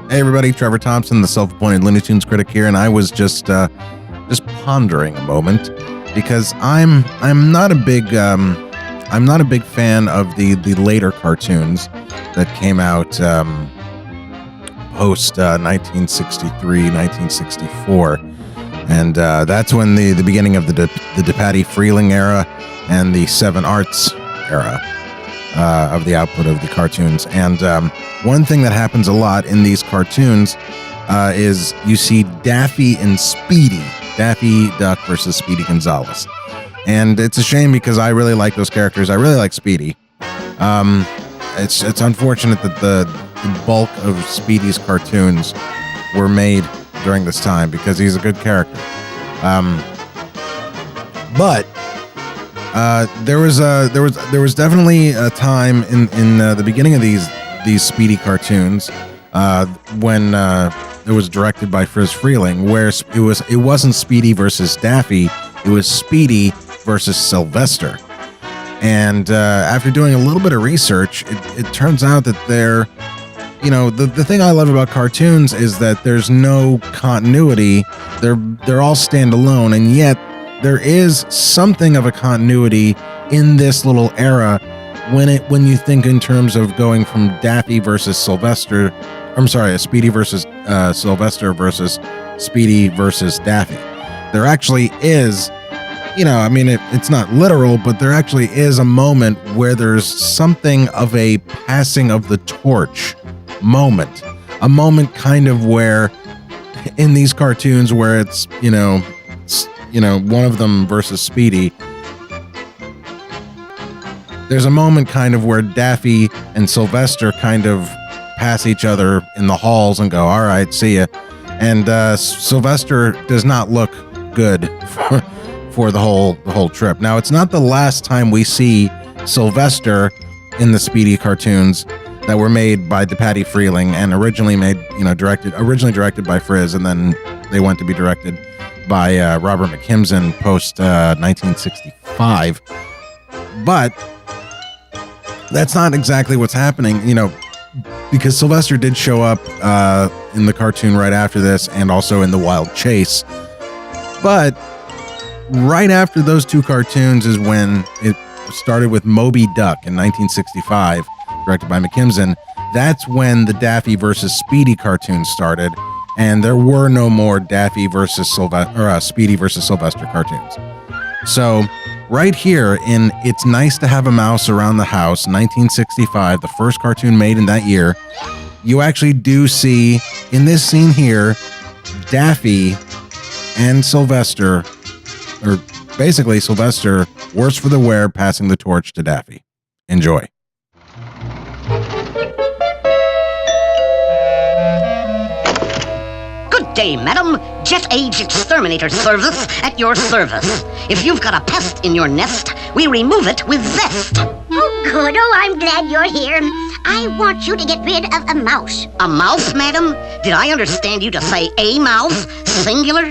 Hey everybody, Trevor Thompson, the self-appointed Looney Tunes critic here, and I was just pondering a moment because I'm not a big fan of the later cartoons that came out post 1963, 1964, and that's when the beginning of the DePatie Freeling era and the Seven Arts era of the output of the cartoons. And one thing that happens a lot in these cartoons is you see Daffy and Speedy, Daffy Duck versus Speedy Gonzales. And it's a shame because I really like those characters. I really like Speedy. It's unfortunate that the bulk of Speedy's cartoons were made during this time because he's a good character. But there was definitely a time in the beginning of these Speedy cartoons when it was directed by Friz Freleng, where it wasn't Speedy versus Daffy, it was Speedy versus Sylvester. And after doing a little bit of research, it turns out that the thing I love about cartoons is that there's no continuity. They're all standalone, and yet there is something of a continuity in this little era when you think in terms of going from Daffy versus Sylvester. I'm sorry, Speedy versus Sylvester versus Speedy versus Daffy. There actually is, it's not literal, but there actually is a moment where there's something of a passing of the torch moment. A moment kind of where in these cartoons where it's, one of them versus Speedy, there's a moment kind of where Daffy and Sylvester kind of pass each other in the halls and go, all right, see ya. And Sylvester does not look good for the whole trip. Now, it's not the last time we see Sylvester in the Speedy cartoons that were made by DePatie Freeling and originally directed by Friz, and then they went to be directed by Robert McKimson post 1965. But that's not exactly what's happening, because Sylvester did show up in the cartoon right after this and also in The Wild Chase. But right after those two cartoons is when it started with Moby Duck in 1965, directed by McKimson. That's when the Daffy versus Speedy cartoons started, and there were no more Daffy versus Speedy versus Sylvester cartoons. So right here in It's Nice to Have a Mouse Around the House, 1965, the first cartoon made in that year, you actually do see in this scene here Daffy and Sylvester, or basically Sylvester, worse for the wear, passing the torch to Daffy. Enjoy. Good day, madam. Jet Age Exterminator Service at your service. If you've got a pest in your nest, we remove it with zest. Oh, good. Oh, I'm glad you're here. I want you to get rid of a mouse. A mouse, madam? Did I understand you to say a mouse, singular?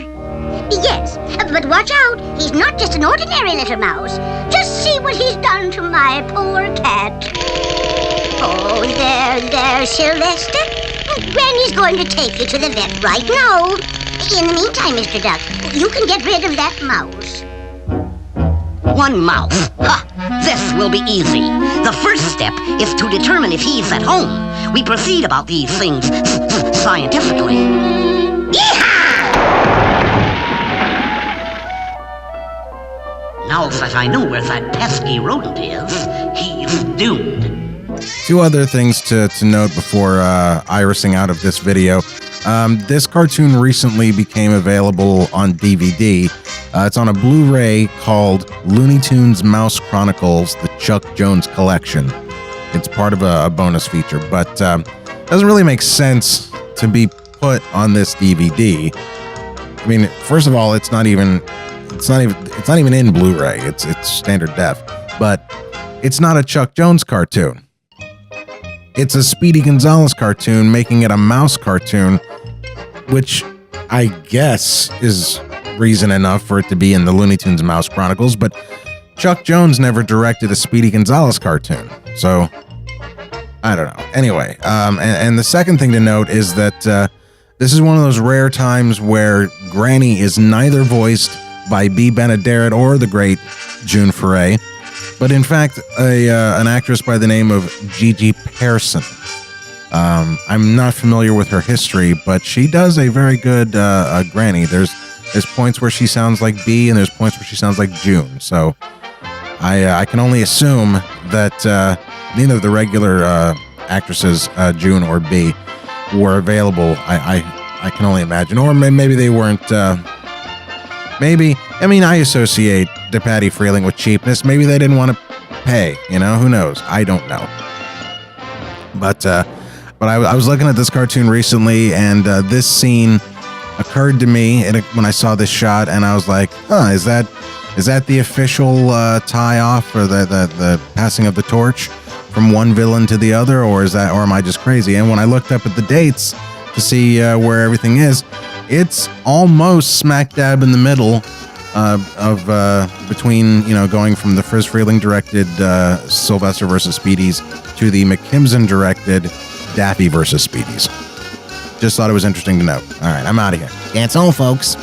Yes, but watch out. He's not just an ordinary little mouse. Just see what he's done to my poor cat. Oh, there, Sylvester. Granny's going to take you to the vet right now. In the meantime, Mr. Duck, you can get rid of that mouse. One mouse. Ha! This will be easy. The first step is to determine if he's at home. We proceed about these things scientifically. Yeehaw! Now that I know where that pesky rodent is, he's doomed. Two other things to note before irising out of this video. This cartoon recently became available on DVD. It's on a Blu-ray called Looney Tunes Mouse Chronicles, the Chuck Jones Collection. It's part of a bonus feature, but doesn't really make sense to be put on this DVD. I mean, first of all, it's not even in Blu-ray. It's standard def, but it's not a Chuck Jones cartoon. It's a Speedy Gonzales cartoon, making it a mouse cartoon, which I guess is reason enough for it to be in the Looney Tunes Mouse Chronicles, but Chuck Jones never directed a Speedy Gonzales cartoon, so I don't know. Anyway, and the second thing to note is that this is one of those rare times where Granny is neither voiced by B. Benaderet or the great June Foray, but in fact an actress by the name of Gigi Pearson. I'm not familiar with her history, but she does a very good Granny. There's points where she sounds like B, and there's points where she sounds like June. So I can only assume that neither of the regular actresses, June or B, were available. I can only imagine, or maybe they weren't. I associate the Patty Freeling with cheapness. Maybe they didn't want to pay. Who knows? I don't know. But I was looking at this cartoon recently, and this scene occurred to me when I saw this shot, and I was like, is that the official tie-off or the passing of the torch from one villain to the other, or am I just crazy? And when I looked up at the dates to see where everything is, it's almost smack dab in the middle of between going from the Friz Freleng directed Sylvester versus Speedy's to the McKimson directed Daffy versus Speedy's. Just thought it was interesting to know. All right, I'm out of here. That's all, folks.